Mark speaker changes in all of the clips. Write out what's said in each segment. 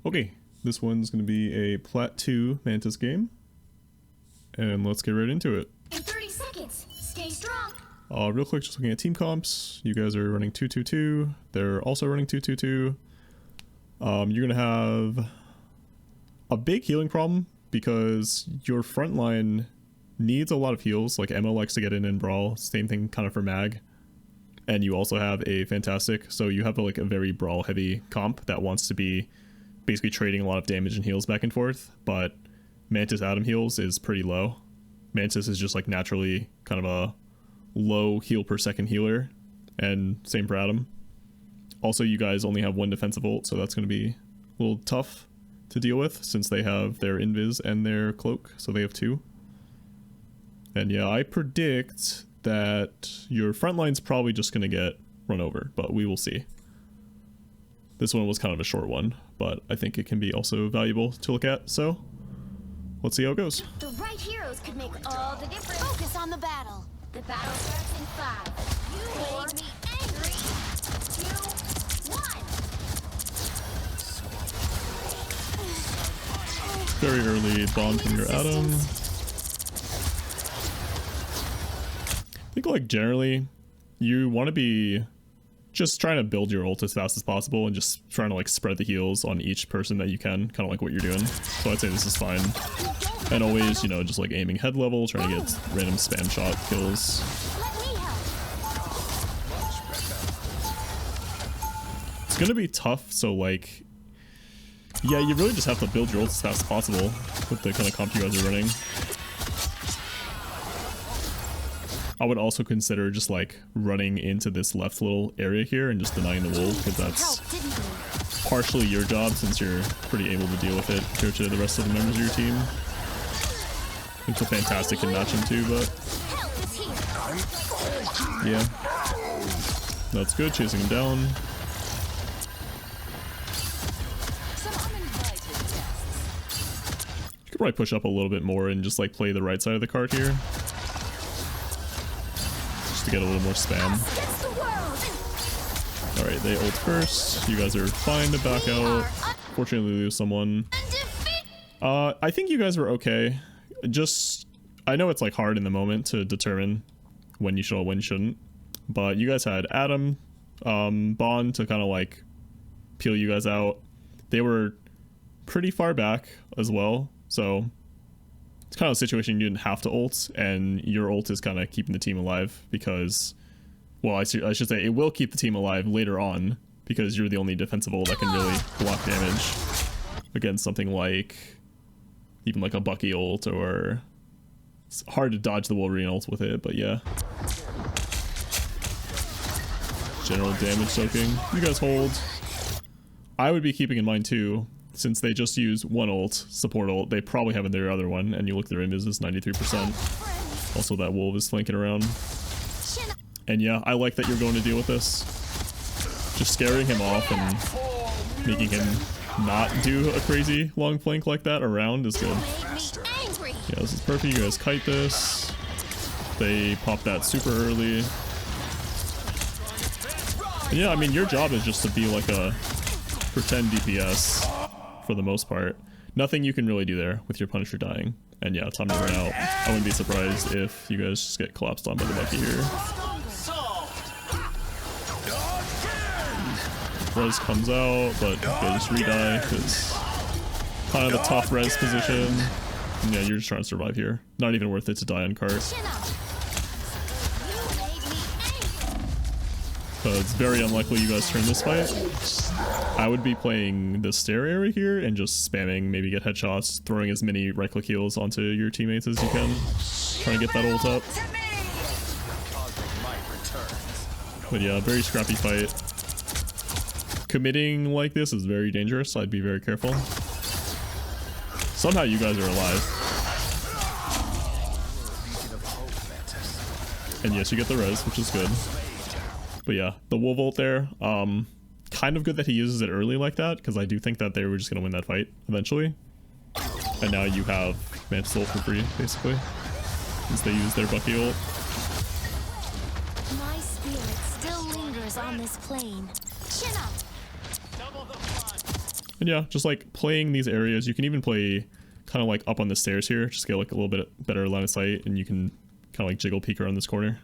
Speaker 1: Okay, this one's going to be a Plat 2 Mantis game. And let's get right into it.
Speaker 2: In 30 seconds, stay strong.
Speaker 1: Real quick, just looking at team comps. You guys are running 2-2-2. They're also running 2-2-2. You're going to have a big healing problem because your front line needs a lot of heals. Like Emma likes to get in and brawl. Same thing kind of for Mag. And you also have a Fantastic. So you have like a very brawl heavy comp that wants to be basically trading a lot of damage and heals back and forth. But Mantis Adam heals is pretty low. Mantis is just like naturally kind of a low heal per second healer, and same for Adam. Also, you guys only have one defensive ult, so that's going to be a little tough to deal with since they have their invis and their cloak, so they have two. And yeah, I predict that your front line's probably just going to get run over, but we will see. This one was kind of a short one, but I think it can be also valuable to look at, so let's see how it goes.
Speaker 2: The right heroes could make all the difference. Focus on the battle. The battle starts in 5, 4, 3, 2, 1.
Speaker 1: Very early bomb from your Adam. I think like generally you want to be just trying to build your ult as fast as possible and just trying to like spread the heals on each person that you can, kind of like what you're doing. So I'd say this is fine. And always, you know, just like aiming head level, trying to get random spam shot kills. It's gonna be tough, so like, yeah, you really just have to build your ult as fast as possible with the kind of comp you guys are running. I would also consider just like running into this left little area here and just denying the wolf, because that's partially your job since you're pretty able to deal with it compared to the rest of the members of your team. It's a Fantastic can match him too, but yeah, that's good. Chasing him down. You could probably push up a little bit more and just like play the right side of the card here, just to get a little more spam. All right, they ult first. You guys are fine to back out. Fortunately, lose someone. I think you guys were okay. Just, I know it's like hard in the moment to determine when you should or when you shouldn't, but you guys had Adam, Bond to kind of like peel you guys out. They were pretty far back as well, so it's kind of a situation you didn't have to ult, and your ult is kind of keeping the team alive because, well, I should say it will keep the team alive later on because you're the only defensive ult that can really block damage against something like even like a Bucky ult, or it's hard to dodge the Wolverine ult with it, but yeah. General damage soaking. You guys hold. I would be keeping in mind too, since they just use one ult, support ult, they probably have their other one, and you look at their invis is 93%. Also that wolf is flanking around. And yeah, I like that you're going to deal with this. Just scaring him off and making him not do a crazy long flank like that around is good. Yeah, this is perfect. You guys kite this. They pop that super early. And yeah, I mean, your job is just to be like a pretend DPS for the most part. Nothing you can really do there with your Punisher dying. And yeah, time to run out. I wouldn't be surprised if you guys just get collapsed on by the Bucky here. Res comes out, but they just re-die because kind of a tough res position. And yeah, you're just trying to survive here. Not even worth it to die on cart. So it's very unlikely you guys turn this fight. I would be playing the stair area here and just spamming, maybe get headshots, throwing as many right click heals onto your teammates as you can. Trying to get that ult up. But yeah, very scrappy fight. Committing like this is very dangerous, so I'd be very careful. Somehow you guys are alive. And yes, you get the res, which is good. But yeah, the wolf ult there, kind of good that he uses it early like that, because I do think that they were just going to win that fight eventually. And now you have Mantis ult for free, basically, since they use their Bucky ult.
Speaker 2: My spirit still lingers on this plane. Chin up.
Speaker 1: And yeah, just like playing these areas, you can even play kind of like up on the stairs here, just get like a little bit better line of sight, and you can kind of like jiggle peek around this corner.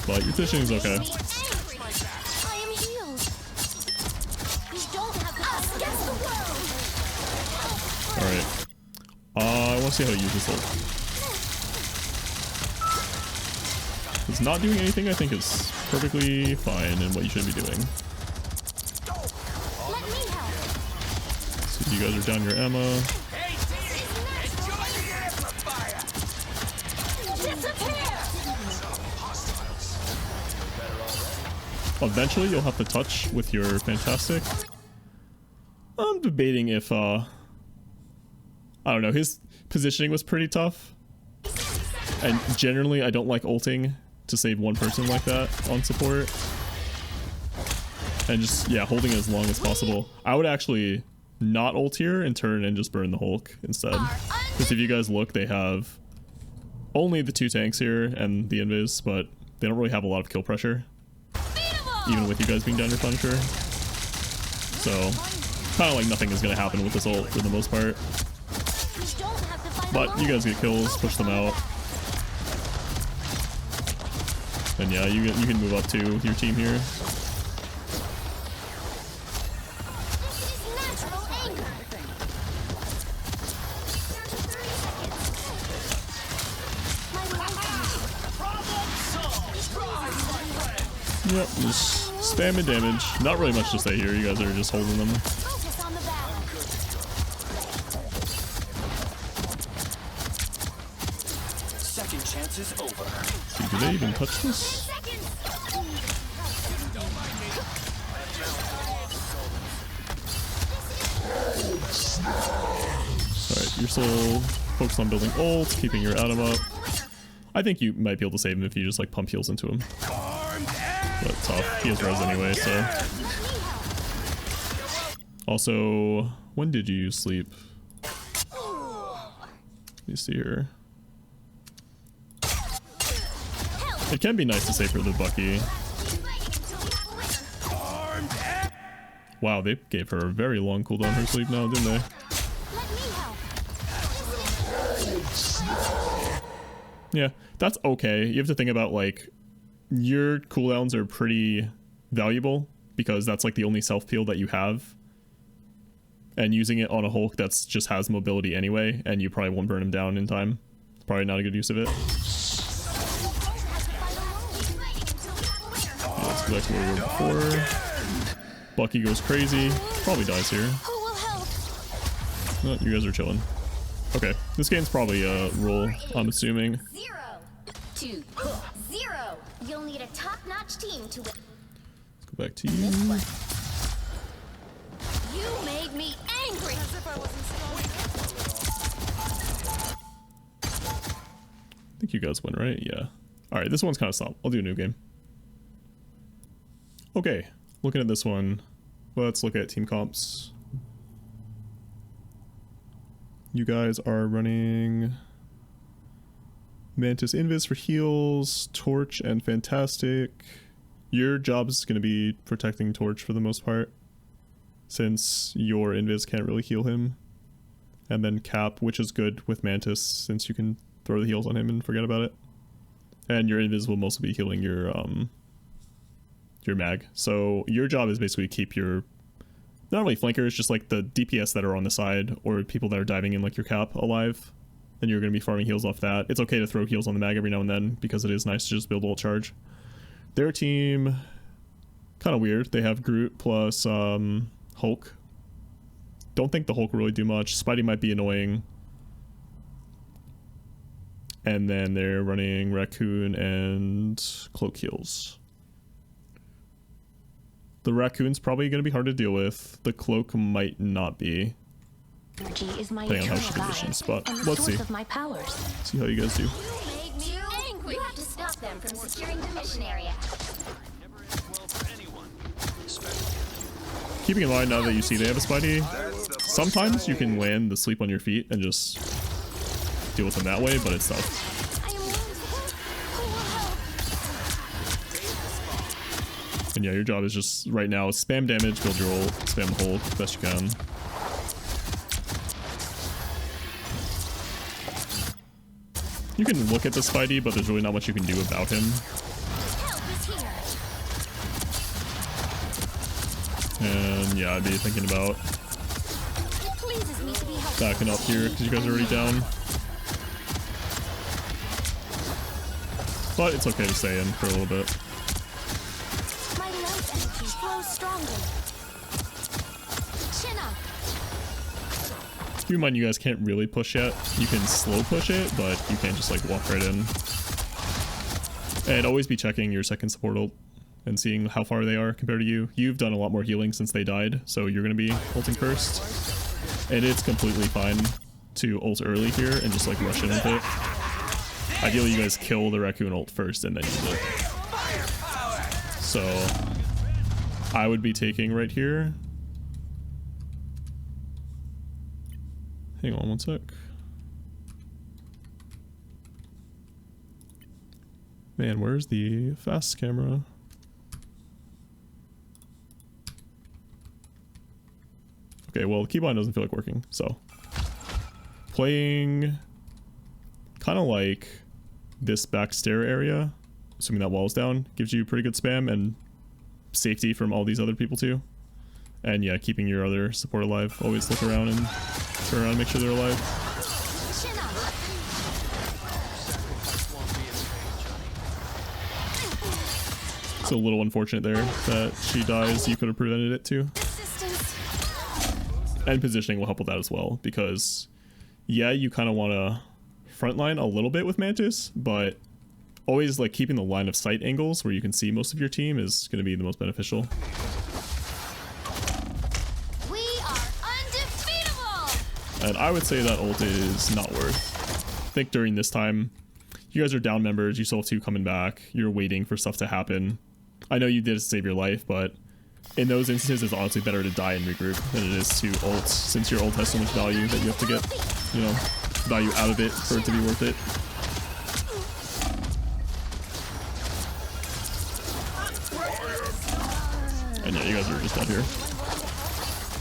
Speaker 1: But your positioning is okay.
Speaker 2: I am healed. You don't have us against the world.
Speaker 1: Alright. I want to see how to use this ult. It's not doing anything, I think is perfectly fine in what you should be doing.
Speaker 2: Let me help.
Speaker 1: So you guys are down your ammo. Eventually you'll have to touch with your Fantastic. I'm debating if, I don't know, his positioning was pretty tough. And generally I don't like ulting to save one person like that on support. And just, yeah, holding it as long as possible. I would actually not ult here and turn and just burn the Hulk instead. Because if you guys look, they have only the 2 tanks here and the invis, but they don't really have a lot of kill pressure. Even with you guys being down your Punisher. So, kind of like nothing is going to happen with this ult for the most part. But you guys get kills, push them out. And yeah, you can move up too with your team here. Yep, just spamming damage. Not really much to say here. You guys are just holding them.
Speaker 2: Focus on the battle.
Speaker 3: Second chance is over.
Speaker 1: See, do they even touch this? Alright, you're still focused on building ult, keeping your Atom up. I think you might be able to save him if you just like pump heals into him. But tough. He has res anyway, so. Also, when did you sleep? Let me see here. It can be nice to save for the Bucky. Wow, they gave her a very long cooldown for sleep now, didn't they? Yeah, that's okay. You have to think about like your cooldowns are pretty valuable because that's like the only self peel that you have. And using it on a Hulk that's just has mobility anyway, and you probably won't burn him down in time. Probably not a good use of it. Let's go back to where we were before. Bucky goes crazy. Probably dies here. Oh, you guys are chilling. Okay, this game's probably a roll, I'm assuming.
Speaker 2: 0-2-0. You'll need a top-notch team to win.
Speaker 1: Let's go back to you.
Speaker 2: You made me angry. As if I wasn't
Speaker 1: I think you guys win, right? Yeah. Alright, this one's kind of soft. I'll do a new game. Okay, looking at this one, let's look at team comps. You guys are running Mantis Invis for heals, Torch, and Fantastic. Your job is going to be protecting Torch for the most part, since your Invis can't really heal him. And then Cap, which is good with Mantis, since you can throw the heals on him and forget about it. And your Invis will mostly be healing your mag. So your job is basically keep your, not really flankers, just like the DPS that are on the side or people that are diving in like your Cap alive. And you're going to be farming heals off that. It's okay to throw heals on the mag every now and then because it is nice to just build ult charge. Their team, kind of weird. They have Groot plus Hulk. Don't think the Hulk will really do much. Spidey might be annoying. And then they're running Raccoon and Cloak heals. The Raccoon's probably going to be hard to deal with. The Cloak might not be.
Speaker 4: Energy is my
Speaker 1: depending on how she
Speaker 4: eternal
Speaker 1: positions,
Speaker 4: guide,
Speaker 1: but
Speaker 4: and the
Speaker 1: let's
Speaker 4: source
Speaker 1: see.
Speaker 4: of my powers.
Speaker 1: See how you guys do.
Speaker 2: You made me angry. You have to stop them from securing the mission area.
Speaker 1: Keeping in mind now that you see they have a Spidey, sometimes you can land the sleep on your feet and just deal with them that way, but it's tough.
Speaker 2: I am wounded. Who will help?
Speaker 1: And And yeah, your job is just right now spam damage, build your ult, spam hold best you can. You can look at the Spidey, but there's really not much you can do about him. And yeah, I'd be thinking about backing up here because you guys are already down. But it's okay to stay in for a little bit.
Speaker 2: My life energy flows stronger. Chin up.
Speaker 1: Keep in mind you guys can't really push yet. You can slow push it, but you can't just like walk right in. And always be checking your second support ult and seeing how far they are compared to you. You've done a lot more healing since they died, so you're going to be ulting first. And it's completely fine to ult early here and just like rush in with it. Ideally you guys kill the raccoon ult first and then use it. So I would be taking right here. Hang on one sec. Man, where's the fast camera? Okay, well, the keybind doesn't feel like working, so. Playing kind of like this back stair area, assuming that wall's down, gives you pretty good spam and safety from all these other people too. And yeah, keeping your other support alive. Always look around and turn around and make sure they're alive. It's a little unfortunate there that she dies. You could have prevented it too. And positioning will help with that as well, because yeah, you kind of want to frontline a little bit with Mantis, but always like keeping the line of sight angles where you can see most of your team is going to be the most beneficial.
Speaker 2: We are undefeatable.
Speaker 1: And I would say that ult is not worth. I think during this time, you guys are down members, you still have two coming back, you're waiting for stuff to happen. I know you did save your life, but in those instances, it's honestly better to die and regroup than it is to ult, since your ult has so much value that you have to get, you know, value out of it for it to be worth it. And yeah, you guys are just dead here.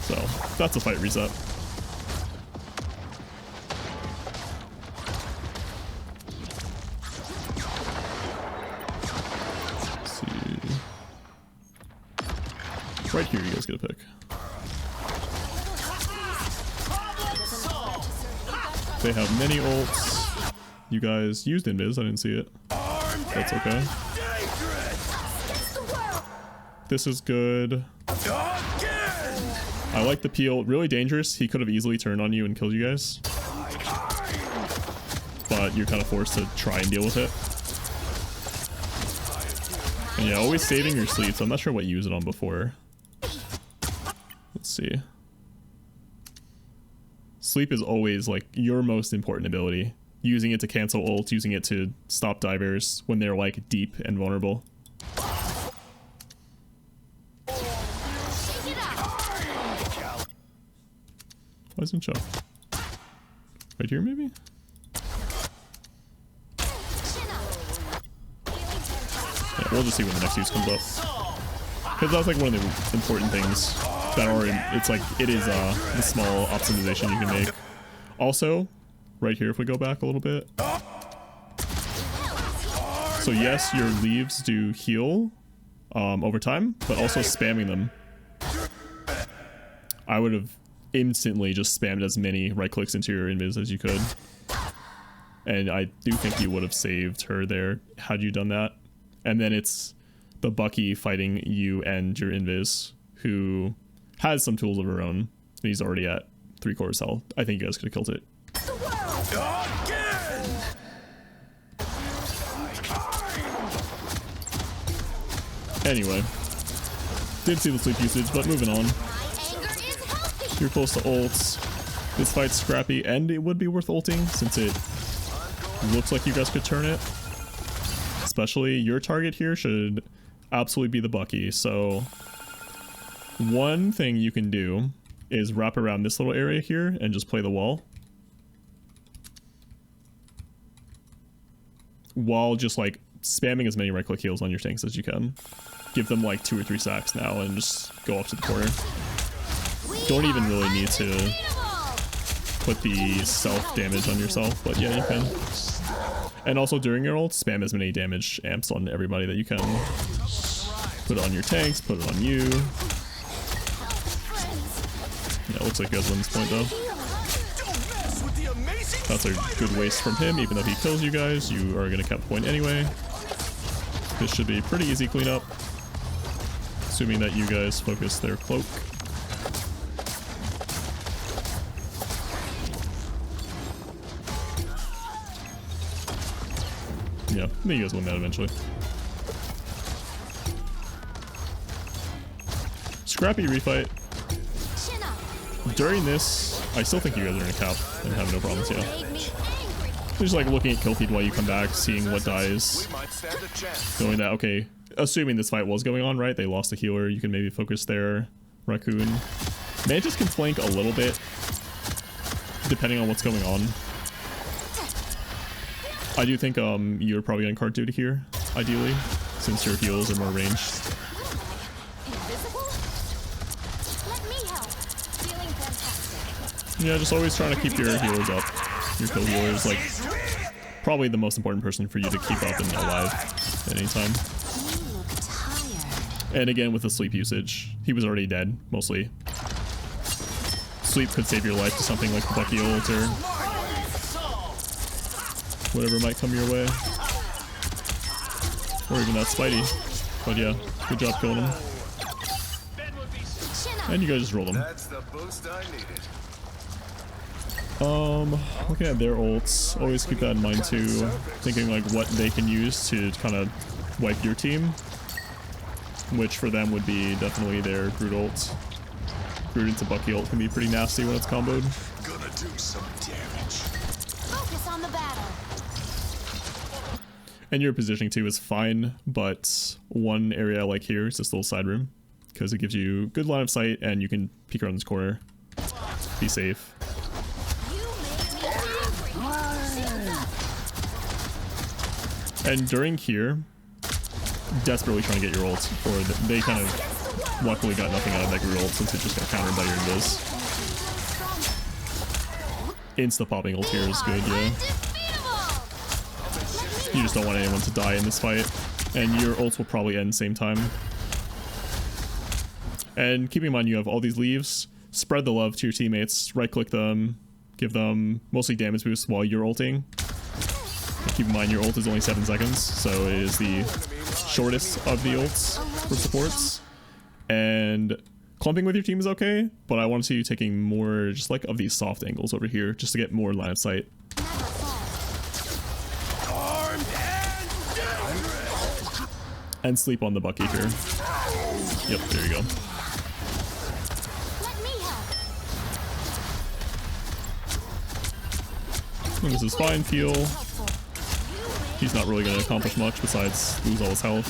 Speaker 1: So, that's a fight reset. Right here, you guys get a pick. They have many ults. You guys used invis, I didn't see it. That's okay. This is good. I like the peel. Really dangerous. He could have easily turned on you and killed you guys. But you're kind of forced to try and deal with it. And yeah, always saving your sleep. So I'm not sure what you use it on before. Let's see. Sleep is always like your most important ability. Using it to cancel ults, using it to stop divers when they're like deep and vulnerable. Why isn't it show? Right here maybe? Yeah, we'll just see when the next use comes up. Because that's like one of the important things that are in, it's like, it is the small optimization you can make. Also, right here if we go back a little bit. So yes, your leaves do heal over time, but also spamming them. I would have instantly just spammed as many right clicks into your invis as you could. And I do think you would have saved her there had you done that. And then it's the Bucky fighting you and your invis, who has some tools of her own. He's already at 3/4 health. I think you guys could have killed it. Anyway, did see the sleep usage, but moving on. You're close to ults. This fight's scrappy, and it would be worth ulting since it looks like you guys could turn it. Especially your target here should absolutely be the Bucky. So one thing you can do is wrap around this little area here and just play the wall. While just like spamming as many right click heals on your tanks as you can. give them like 2 or 3 stacks now and just go up to the corner. Don't even really need to put the self damage on yourself, but yeah, you can. And also during your ult, spam as many damage amps on everybody that you can. Put it on your tanks, put it on you. Yeah, looks like you guys win this point though. That's a good waste from him, even though he kills you guys, you are gonna cap point anyway. This should be pretty easy cleanup. Assuming that you guys focus their cloak. Yeah, I think you guys win that eventually. Scrappy refight. During this, I still think you guys are gonna cap and have no problems, yeah. Just like looking at kill feed while you come back, seeing what dies. Knowing that, okay, assuming this fight was going on, right? They lost a healer, you can maybe focus their Raccoon. Mantis can flank a little bit, depending on what's going on. I do think you're probably on card duty here, ideally, since your heals are more ranged. Yeah, just always trying to keep your healers up. Your kill healers, like, probably the most important person for you to keep up and alive at any time. And again, with the sleep usage, he was already dead, mostly. Sleep could save your life to something like Bucky ult or whatever might come your way. Or even that Spidey. But yeah, good job killing him. And you guys just rolled him.
Speaker 5: That's the boost I needed.
Speaker 1: Looking at their ults, always keep that in mind too. Thinking like what they can use to kind of wipe your team. Which for them would be definitely their Groot ult. Groot into Bucky ult can be pretty nasty when it's comboed.
Speaker 5: Gonna do some damage.
Speaker 2: Focus on the battle.
Speaker 1: And your positioning too is fine, but one area I like here is this little side room. Because it gives you good line of sight and you can peek around this corner. Be safe. And during here, desperately trying to get your ult, or they kind of luckily got nothing out of that Groot ult since it just got countered by your invis. Insta popping ult here is good, yeah. You just don't want anyone to die in this fight, and your ults will probably end same time. And keeping in mind you have all these leaves, spread the love to your teammates, right click them, give them mostly damage boosts while you're ulting. Keep in mind your ult is only 7 seconds, so it is the shortest of the ults for supports. And clumping with your team is okay, but I want to see you taking more just like of these soft angles over here just to get more line of sight. And sleep on the Bucky here. Yep, there you go. And this is fine, Peel. He's not really going to accomplish much besides lose all his health.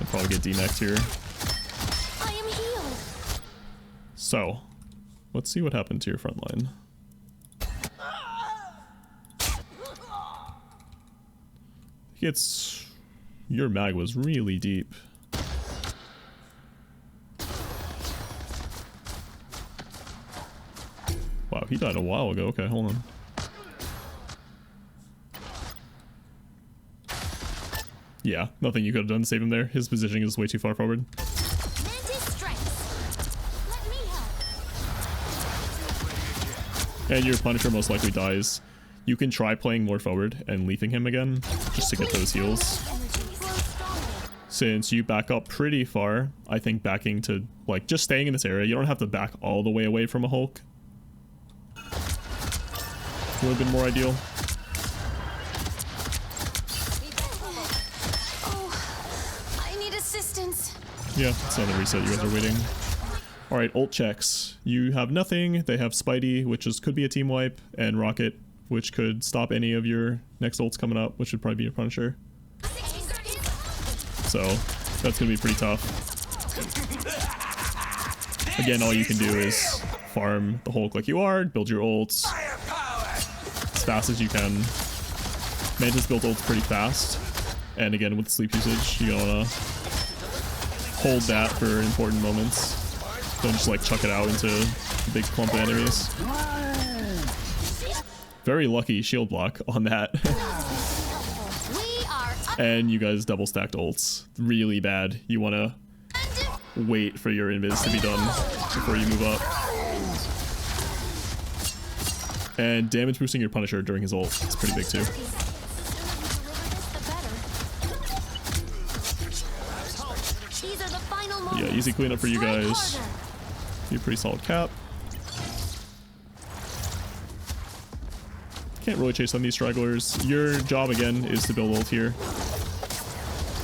Speaker 1: And probably get demexed here.
Speaker 2: I am healed.
Speaker 1: So, let's see what happened to your front line. Your mag was really deep. Wow, he died a while ago. Okay, hold on. Yeah, nothing you could have done to save him there. His positioning is way too far forward.
Speaker 2: Mantis strikes. Let me help.
Speaker 1: And your Punisher most likely dies. You can try playing more forward and leafing him again, just to get those heals. Since you back up pretty far, I think backing to, like, just staying in this area. You don't have to back all the way away from a Hulk. Would have been more ideal. Yeah, it's another reset. You guys are waiting. Alright, ult checks. You have nothing. They have Spidey, which could be a team wipe, and Rocket, which could stop any of your next ults coming up, which would probably be your Punisher. So, that's going to be pretty tough. Again, all you can do is farm the Hulk like you are, build your ults as fast as you can. Mantis build ults pretty fast. And again, with sleep usage, you're going to want to hold that for important moments. Don't just like chuck it out into a big clump of enemies. Very lucky shield block on that. And you guys double stacked ults. Really bad. You want to wait for your invis to be done before you move up. And damage boosting your Punisher during his ult is pretty big too. Yeah, easy cleanup for you guys. You're pretty solid cap. Can't really chase on these stragglers. Your job again is to build ult here.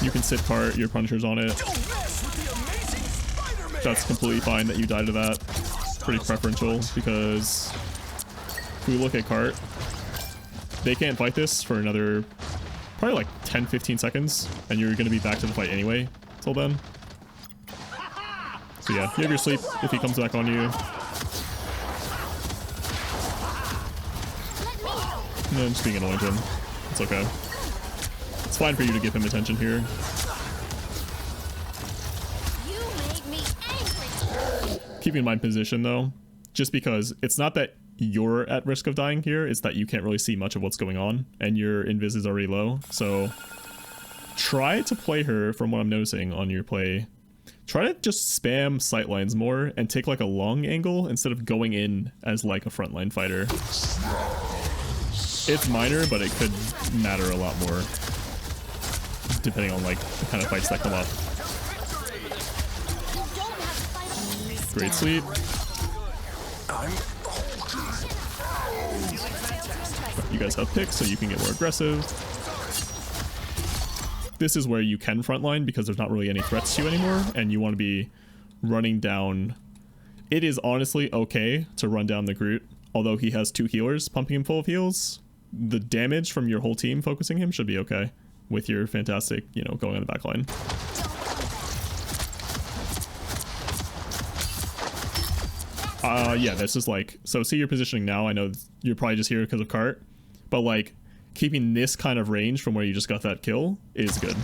Speaker 1: You can sit cart, your Punisher's on it. That's completely fine that you die to that. Pretty preferential because if we look at cart, they can't fight this for another probably like 10-15 seconds, and you're gonna be back to the fight anyway till then. So yeah, you have your sleep if he comes back on you. No, I'm just being annoying to him. It's okay. It's fine for you to give him attention here. Keeping in mind position though, just because it's not that you're at risk of dying here, it's that you can't really see much of what's going on and your invis is already low. So try to play her, from what I'm noticing on your play, try to just spam sightlines more and take like a long angle instead of going in as like a frontline fighter. It's minor, but it could matter a lot more depending on like the kind of fights that come up. Great sleep. You guys have picks, so you can get more aggressive. This is where you can frontline because there's not really any threats to you anymore, and you want to be running down. It is honestly okay to run down the Groot, although he has 2 healers pumping him full of heals. The damage from your whole team focusing him should be okay with your fantastic, you know, going on the back line. Yeah, this is like, so see your positioning now. I know you're probably just here because of cart, but like keeping this kind of range from where you just got that kill is good.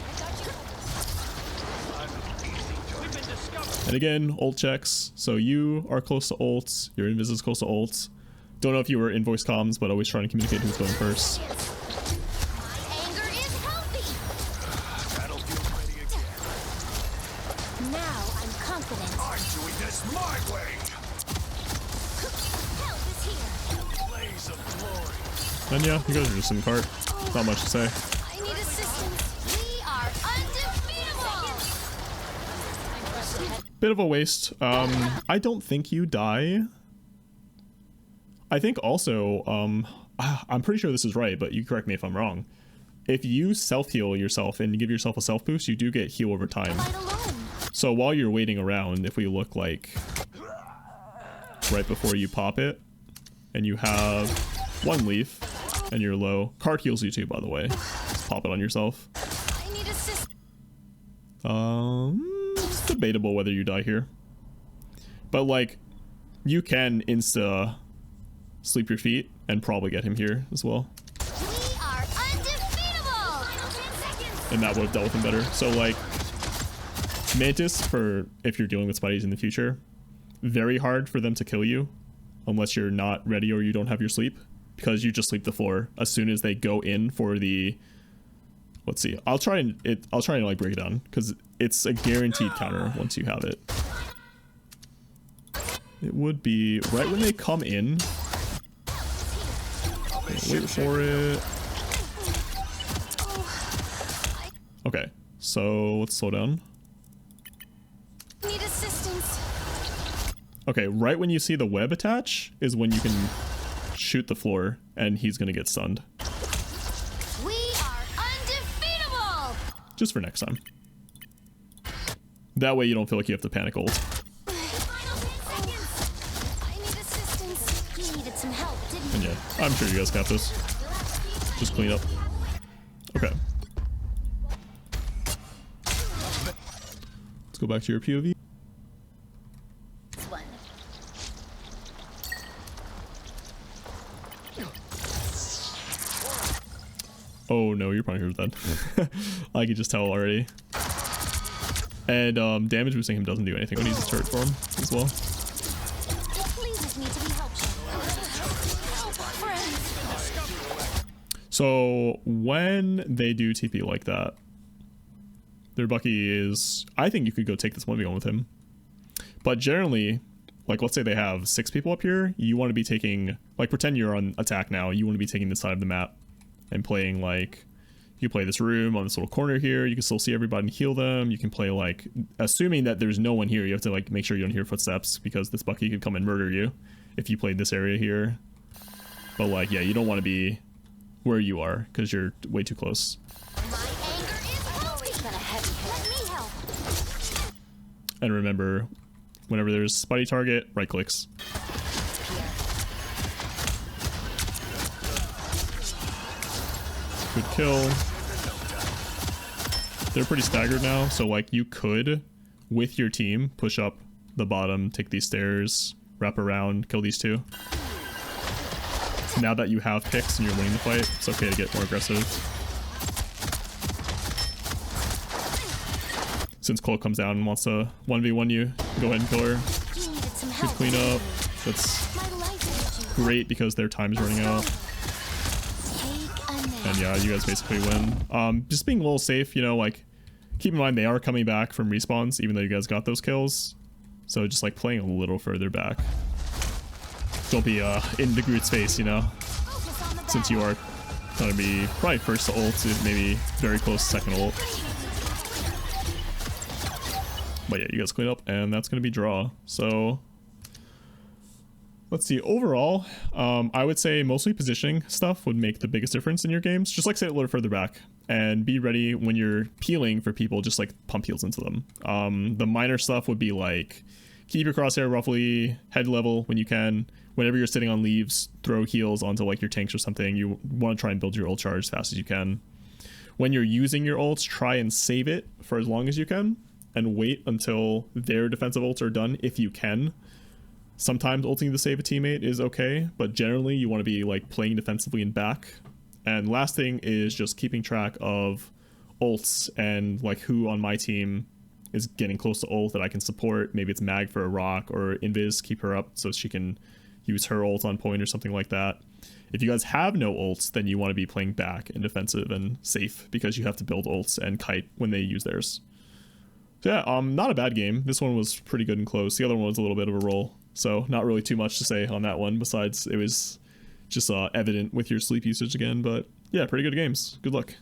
Speaker 1: And again, ult checks. So you are close to ults, your invis is close to ults. Don't know if you were in voice comms, but always trying to communicate who's going first.
Speaker 2: Anger is healthy. Now I'm confident.
Speaker 5: I'm doing this my way.
Speaker 2: Help is here.
Speaker 5: Blaze of glory.
Speaker 1: And yeah, you guys are just in cart. Not much to say.
Speaker 2: I need assistance. We are undefeatable.
Speaker 1: Bit of a waste. I don't think you die. I think also, I'm pretty sure this is right, but you correct me if I'm wrong. If you self-heal yourself and you give yourself a self boost, you do get heal over time. So while you're waiting around, if we look like right before you pop it, and you have 1 leaf, and you're low, card heals you too, by the way. Just pop it on yourself.
Speaker 2: I need assistance.
Speaker 1: It's debatable whether you die here. But like, you can insta sleep your feet and probably get him here as well.
Speaker 2: We are undefeatable.
Speaker 1: And that would have dealt with him better. So like, Mantis, for if you're dealing with Spideys in the future, very hard for them to kill you unless you're not ready or you don't have your sleep, because you just sleep the floor as soon as they go in for the, let's see, I'll try and like break it down because it's a guaranteed counter once you have it. It would be right when they come in. Wait for it. Okay, so let's slow down.
Speaker 2: Need assistance.
Speaker 1: Okay, right when you see the web attach is when you can shoot the floor and he's gonna get stunned.
Speaker 2: We are undefeatable.
Speaker 1: Just for next time. That way you don't feel like you have to panic ult.
Speaker 2: Final 10 seconds. I need assistance. You needed some help, didn't you?
Speaker 1: And yeah, I'm sure you guys got this. Just clean up. Okay. Let's go back to your POV. Oh no, your Punisher's dead. I could just tell already. And damage boosting him doesn't do anything when he uses turret form as well.
Speaker 2: It pleases me to be helpful. Friends.
Speaker 1: So when they do TP like that, their Bucky is, I think you could go take this 1v1 with him. But generally, like let's say they have 6 people up here, you want to be taking, like pretend you're on attack now, you want to be taking this side of the map and playing like, you play this room on this little corner here, you can still see everybody and heal them. You can play like, assuming that there's no one here, you have to like make sure you don't hear footsteps because this Bucky could come and murder you if you played this area here. But like, yeah, you don't want to be where you are because you're way too close.
Speaker 2: My anger is always got a heavy head. Let me help.
Speaker 1: And remember, whenever there's spotty target, right clicks. Good kill. They're pretty staggered now, so like you could, with your team, push up the bottom, take these stairs, wrap around, kill these 2. Now that you have picks and you're winning the fight, it's okay to get more aggressive. Since Cole comes down and wants to 1v1 you, go ahead and kill her.
Speaker 2: You needed some
Speaker 1: Good
Speaker 2: help.
Speaker 1: cleanup. That's
Speaker 2: My life is you.
Speaker 1: great because their time is running out.
Speaker 2: Take a nap.
Speaker 1: And yeah, you guys basically win. Just being a little safe, you know, like, keep in mind they are coming back from respawns, even though you guys got those kills. So just like playing a little further back. Don't be in the Groot's face, you know,
Speaker 2: Focus on the
Speaker 1: since you are gonna be probably first to ult, maybe very close second ult. But yeah, you guys clean up, and that's gonna be draw. So let's see. Overall, I would say mostly positioning stuff would make the biggest difference in your games. Just like sit a little further back and be ready when you're peeling for people. Just like pump heals into them. The minor stuff would be like keep your crosshair roughly head level when you can. Whenever you're sitting on leaves, throw heals onto like your tanks or something. You want to try and build your ult charge as fast as you can. When you're using your ults, try and save it for as long as you can and wait until their defensive ults are done if you can. Sometimes ulting to save a teammate is okay, but generally you want to be like playing defensively and back. And last thing is just keeping track of ults and like who on my team is getting close to ult that I can support. Maybe it's Mag for a rock or Invis, keep her up so she can use her ult on point or something like that. If you guys have no ults, then you want to be playing back and defensive and safe because you have to build ults and kite when they use theirs. So yeah, not a bad game. This one was pretty good and close. The other one was a little bit of a roll. So not really too much to say on that one besides it was just evident with your sleep usage again. But yeah, pretty good games. Good luck.